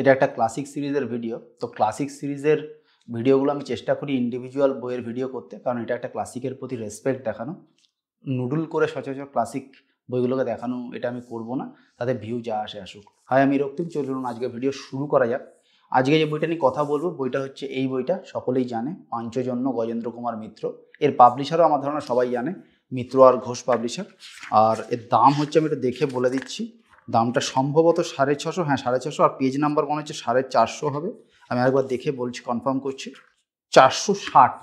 এটা একটা ক্লাসিক সিরিজের ভিডিও। তো ক্লাসিক সিরিজের ভিডিওগুলো আমি চেষ্টা করি ইন্ডিভিজুয়াল বইয়ের ভিডিও করতে, কারণ এটা একটা ক্লাসিকের প্রতি রেসপেক্ট দেখানো। নুডল করে সচরাচর ক্লাসিক বইগুলোকে দেখানো এটা আমি করব না, তাদের ভিউ যা আসে আসুক। হয় আমি রক্তিম, চলুন আজকে ভিডিও শুরু করা যাক। আজকে যে বইটা নিয়ে কথা বলবো বইটা হচ্ছে এই বইটা, সকলেই জানে, পাঞ্চজন্য গজেন্দ্র কুমার মিত্র। এর পাবলিশারও আমার ধারণা সবাই জানে, মিত্র আর ঘোষ পাবলিশার। আর এর দাম হচ্ছে, আমি এটা দেখে বলে দিচ্ছি, দামটা সম্ভবত 650, হ্যাঁ 650, আর পেজ নাম্বার মনে হচ্ছে 450 হবে। আমি একবার দেখে বলছি, কনফার্ম করছি, 460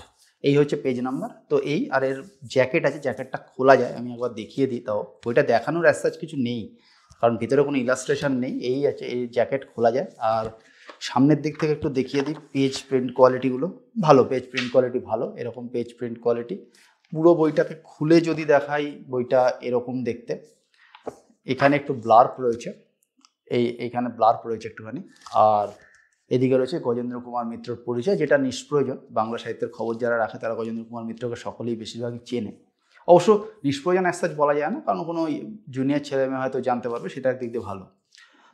এই হচ্ছে পেজ নাম্বার। তো এই, আর এর জ্যাকেট আছে, জ্যাকেটটা খোলা যায়, আমি একবার দেখিয়ে দিই। তাও বইটা দেখানোর অ্যাজ কিছু নেই, কারণ ভিতরে কোনো ইলাস্ট্রেশন নেই, এই আছে, এই জ্যাকেট খোলা যায়। আর সামনের দিক থেকে একটু দেখিয়ে দিই, পেজ প্রিন্ট কোয়ালিটিগুলো ভালো, পেজ প্রিন্ট কোয়ালিটি ভালো, এরকম পেজ প্রিন্ট কোয়ালিটি। পুরো বইটাকে খুলে যদি দেখাই, বইটা এরকম দেখতে। এখানে একটু ব্লার্প রয়েছে, এইখানে ব্লার্প রয়েছে একটুখানি। আর এদিকে রয়েছে গজেন্দ্র কুমার মিত্রর পরিচয়, যেটা নিষ্প্রয়োজন। বাংলা সাহিত্যের খবর যারা রাখে তারা গজেন্দ্র কুমার মিত্রকে সকলেই বেশিরভাগই চেনে। অবশ্য নিষ্প্রয়োজন অ্যাজ বলা যায় না, কারণ কোনো জুনিয়র ছেলে মেয়ে হয়তো জানতে পারবে, সেটার দিক দিয়ে ভালো।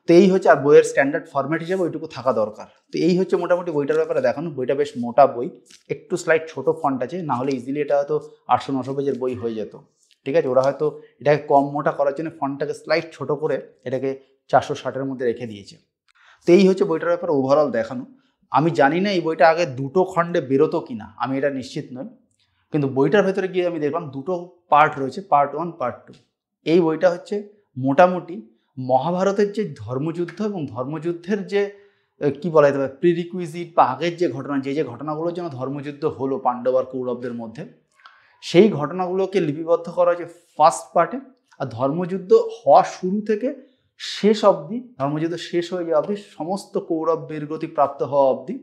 তো এই হচ্ছে, আর বইয়ের স্ট্যান্ডার্ড ফরম্যাট হিসেবে ওইটুকু থাকা দরকার। তো এই হচ্ছে মোটামুটি বইটার ব্যাপারে দেখানো। বইটা বেশ মোটা বই, একটু স্লাইড ছোট ফন্ট আছে, না হলে ইজিলি এটা হয়তো 800-900 পেজের বই হয়ে যেত। ঠিক আছে, ওরা হয়তো এটাকে কম মোটা করার জন্য ফন্টটাকে স্লাইড ছোট করে এটাকে 460-এর মধ্যে রেখে দিয়েছে। তো এই হচ্ছে বইটার ব্যাপারে ওভারঅল দেখানো। আমি জানি না এই বইটা আগে দুটো খণ্ডে বেরোতো কিনা, আমি এটা নিশ্চিত নই, কিন্তু বইটার ভেতরে গিয়ে আমি দেখলাম দুটো পার্ট রয়েছে, পার্ট 1, পার্ট 2। এই বইটা হচ্ছে মোটামুটি মহাভারতের যে ধর্মযুদ্ধ এবং ধর্মযুদ্ধের যে কি বলা যেতে পারে প্রিরিকুইজিট বা আগের যে ঘটনা, যে ঘটনাগুলোর জন্য ধর্মযুদ্ধ হলো পাণ্ডব আর কৌরবদের মধ্যে, সেই ঘটনাগুলোকে লিপিবদ্ধ করা হয়েছে ফার্স্ট পার্টে। আর ধর্মযুদ্ধ হওয়া শুরু থেকে শেষ অবধি, ধর্মযুদ্ধ শেষ হয়ে যাওয়া অবধি, সমস্ত কৌরব বীরগতি প্রাপ্ত হওয়া অবধি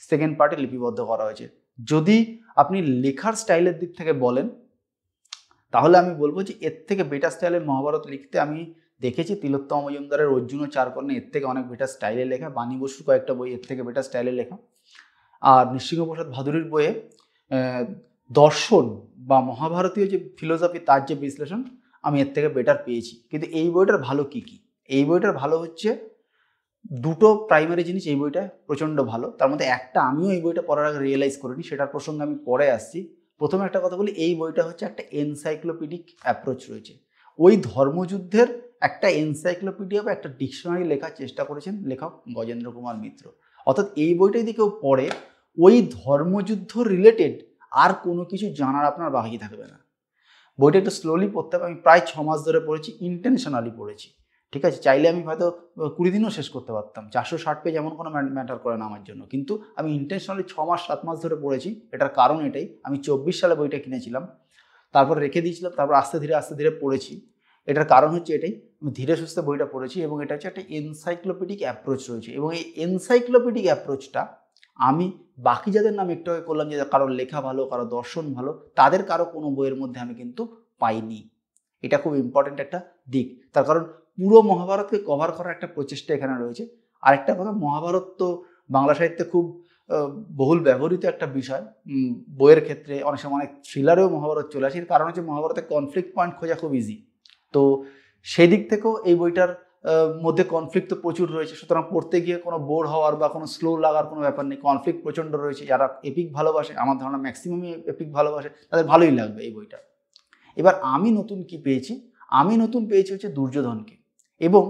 সেকেন্ড পার্টে লিপিবদ্ধ করা হয়েছে। যদি আপনি লেখার স্টাইলের দিক থেকে বলেন, তাহলে আমি বলবো যে এর থেকে বেটার স্টাইলের মহাভারত লিখতে আমি দেখেছি তিলোত্তমা মজুমদারের অর্জুন ও চারকর্ণে, এর থেকে অনেক বেটার স্টাইলে লেখা। বাণী বসুর কয়েকটা বই এর থেকে বেটার স্টাইলে লেখা। আর নৃসিংহপ্রসাদ ভাদুরীর বইয়ে দর্শন বা মহাভারতীয় যে ফিলোসফি, তার যে বিশ্লেষণ, আমি এর থেকে বেটার পেয়েছি। কিন্তু এই বইটার ভালো কি কি? এই বইটার ভালো হচ্ছে দুটো প্রাইমারি জিনিস এই বইটা প্রচণ্ড ভালো। তার মধ্যে একটা আমিও এই বইটা পড়ার আগে রিয়েলাইজ করিনি, সেটার প্রসঙ্গে আমি পরে আসছি। প্রথমে একটা কথা বলি, এই বইটা হচ্ছে একটা এনসাইক্লোপিডিক অ্যাপ্রোচ রয়েছে। ওই ধর্মযুদ্ধের একটা এনসাইক্লোপিডিয়া বা একটা ডিকশনারি লেখার চেষ্টা করেছেন লেখক গজেন্দ্র কুমার মিত্র। অর্থাৎ এই বইটা যদি কেউ পড়ে, ওই ধর্মযুদ্ধ রিলেটেড আর কোনো কিছু জানার আপনার বাকি থাকবে না। বইটা একটু স্লোলি পড়তে হবে। আমি প্রায় 6 মাস ধরে পড়েছি, ইন্টেনশনালি পড়েছি। ঠিক আছে, চাইলে আমি হয়তো 20 দিনও শেষ করতে পারতাম। 460 পেজ এমন কোনো ম্যাটার করে না আমার জন্য, কিন্তু আমি ইন্টেনশনালি 6-7 মাস ধরে পড়েছি। এটার কারণ এটাই, আমি 24 সালে বইটা কিনেছিলাম, তারপর রেখে দিয়েছিলাম, তারপর আস্তে ধীরে পড়েছি। এটার কারণ হচ্ছে এটাই, আমি ধীরে সুস্থে বইটা পড়েছি, এবং এটা হচ্ছে একটা এনসাইক্লোপিডিক অ্যাপ্রোচ রয়েছে। এবং এই এনসাইক্লোপিডিক অ্যাপ্রোচটা আমি বাকি যাদের নাম একটু আগে করলাম, যে কারোর লেখা ভালো, কারো দর্শন ভালো, তাদের কারো কোনো বইয়ের মধ্যে আমি কিন্তু পাইনি। এটা খুব ইম্পর্টেন্ট একটা দিক। তার কারণ পুরো মহাভারতকে কভার করার একটা প্রচেষ্টা এখানে রয়েছে। আরেকটা কথা, মহাভারত তো বাংলা সাহিত্যে খুব বহুল ব্যবহৃত একটা বিষয়। বইয়ের ক্ষেত্রে অনেক সময় অনেক থ্রিলারেও মহাভারত চলে আসে। এর কারণ হচ্ছে মহাভারতের কনফ্লিক্ট পয়েন্ট খোঁজা খুব ইজি। তো সেই দিক থেকেও এই বইটার মধ্যে কনফ্লিক্ট তো প্রচুর রয়েছে, সুতরাং পড়তে গিয়ে কোনো বোর হওয়ার বা কোনো স্লো লাগার কোনো ব্যাপার নেই। কনফ্লিক্ট প্রচণ্ড রয়েছে। যারা এপিক ভালোবাসে, আমার ধারণা ম্যাক্সিমামই এপিক ভালোবাসে, তাদের ভালোই লাগবে এই বইটা। এবার আমি নতুন কি পেয়েছি? আমি নতুন পেয়েছি হচ্ছে দুর্যোধনকে। এবং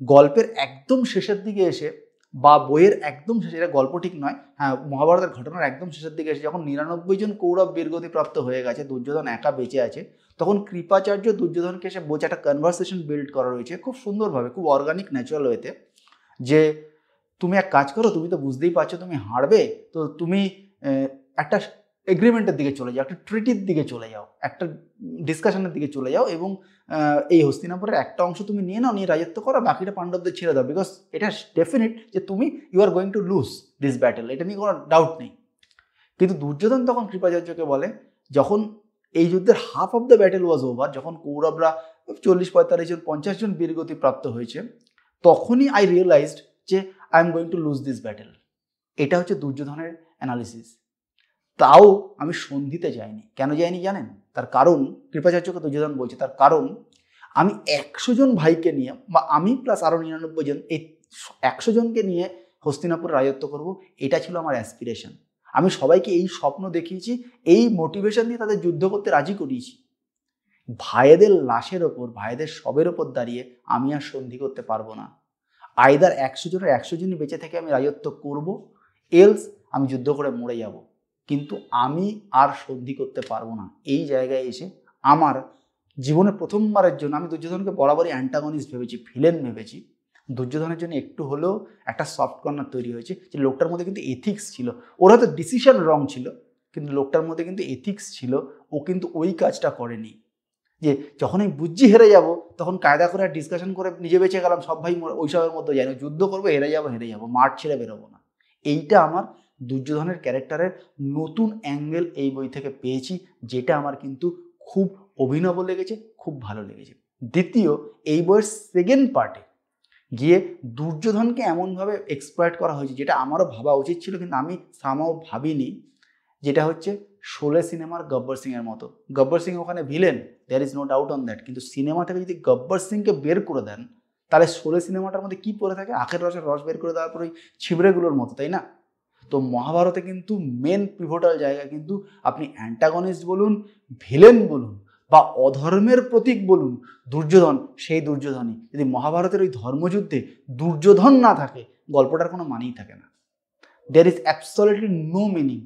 গল্পের একদম শেষের দিকে এসে, বা বইয়ের একদম শেষে, এটা গল্প ঠিক নয়, হ্যাঁ মহাভারতের ঘটনার একদম শেষের দিকে এসে, যখন 99 জন কৌরব বীরগতি প্রাপ্ত হয়ে গেছে, দুর্যোধন একা বেঁচে আছে, তখন কৃপাচার্য দুর্যোধনকে এসে বলছে, একটা কনভারসেশন বিল্ড করা রয়েছে খুব সুন্দরভাবে, খুব অর্গানিক ন্যাচারাল ওয়েতে, যে তুমি এক কাজ করো, তুমি তো বুঝতেই পারছো তুমি হারবে, তো তুমি একটা এগ্রিমেন্টের দিকে চলে যাও, একটা ট্রিটির দিকে চলে যাও, একটা ডিসকাশনের দিকে চলে যাও, এবং এই হস্তিনাপুরের একটা অংশ তুমি নিয়ে নাও, নিয়ে রাজত্ব করো, বাকিটা পাণ্ডবদের ছেড়ে দাও। বিকজ এটা ডেফিনেট যে তুমি you are going to lose this battle, এটা নিয়ে কোনো ডাউট নেই। কিন্তু দুর্যোধন তখন কৃপাচার্যকে বলে, যখন এই যুদ্ধের half of the battle was over, যখন কৌরবরা 40-45 জন 50 জন বীরগতি প্রাপ্ত হয়েছে, তখনই আই রিয়েলাইজড যে I am going to lose this battle. এটা হচ্ছে দুর্যোধনের অ্যানালিসিস। তাও আমি সন্ধিতে যাইনি। কেন যাইনি জানেন? তার কারণ, কৃপাচার্যকে দুর্যোধন বলছে, তার কারণ আমি 100 জন ভাইকে নিয়ে, বা আমি প্লাস আরও 99 জন, এই 100 জনকে নিয়ে হস্তিনাপুর রাজত্ব করব, এটা ছিল আমার অ্যাসপিরেশন। আমি সবাইকে এই স্বপ্ন দেখিয়েছি, এই মোটিভেশন দিয়ে তাদের যুদ্ধ করতে রাজি করিয়েছি। ভাইদের লাশের ওপর, ভাইদের শবের ওপর দাঁড়িয়ে আমি আর সন্ধি করতে পারবো না। আইদার 100 জনের 100 জনই বেঁচে থেকে আমি রাজত্ব করব, এলস আমি যুদ্ধ করে মরে যাব, কিন্তু আমি আর সন্ধি করতে পারবো না। এই জায়গায় এসে আমার জীবনে প্রথমবারের জন্য আমি দুর্যোধনকে বরাবরই অ্যান্টাগনিস্ট ভেবেছি, ভিলেন ভেবেছি। দুর্যোধনের জন্য একটু হলেও একটা সফট কর্নার তৈরি হয়েছে, যে লোকটার মধ্যে কিন্তু এথিক্স ছিল। ওর হয়তো ডিসিশন রং ছিল, কিন্তু লোকটার মধ্যে কিন্তু এথিক্স ছিল। ও কিন্তু ওই কাজটা করেনি যে যখন আমি বুঝছি হেরে যাব, তখন কায়দা করে ডিসকাশন করে নিজে বেঁচে গেলাম, সব ভাই ওইসবের মধ্যে যাই না, যুদ্ধ করবো, হেরে যাবো, মাঠ ছেড়ে বেরোবো না। এইটা আমার দুর্যোধনের ক্যারেক্টারের নতুন অ্যাঙ্গেল এই বই থেকে পেয়েছি, যেটা আমার কিন্তু খুব অভিনব লেগেছে, খুব ভালো লেগেছে। দ্বিতীয়, এই বইয়ের সেকেন্ড পার্টে গিয়ে দুর্যোধনকে এমনভাবে এক্সপ্লয়েট করা হয়েছে যেটা আমারও ভাবা উচিত ছিল, কিন্তু আমি সামাও ভাবিনি, যেটা হচ্ছে শোলে সিনেমার গব্বর সিংয়ের মতো। গব্বর সিং ওখানে villain, there is no doubt on that, কিন্তু সিনেমা থেকে যদি গব্বর সিংকে বের করে দেন, তাহলে শোলে সিনেমাটার মধ্যে কি পড়ে থাকে? আখের রসের রস বের করে দেওয়ার পর ওই ছিবড়েগুলোর মতো, তাই না? তো মহাভারতে কিন্তু মেন পিভটাল জায়গা কিন্তু আপনি অ্যান্টাগনিস্ট বলুন, ভিলেন বলুন, বা অধর্মের প্রতীক বলুন, দুর্যোধন সেই দুর্যোধনই। যদি মহাভারতের ওই ধর্মযুদ্ধে দুর্যোধন না থাকে, গল্পটার কোনো মানেই থাকে না। There is absolutely no meaning.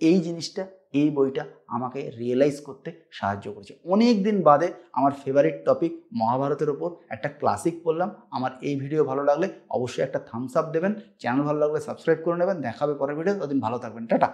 এই জিনিসটা এই বইটা আমাকে রিয়েলাইজ করতে সাহায্য করেছে। অনেক দিন বাদে আমার ফেভারিট টপিক মহাভারতের ওপর একটা ক্লাসিক পড়লাম। আমার এই ভিডিও ভালো লাগলে অবশ্যই একটা থামস আপ দেবেন, চ্যানেল ভালো লাগলে সাবস্ক্রাইব করে নেবেন। দেখাবে পরের ভিডিও, ততদিন ভালো থাকবেন, টাটা।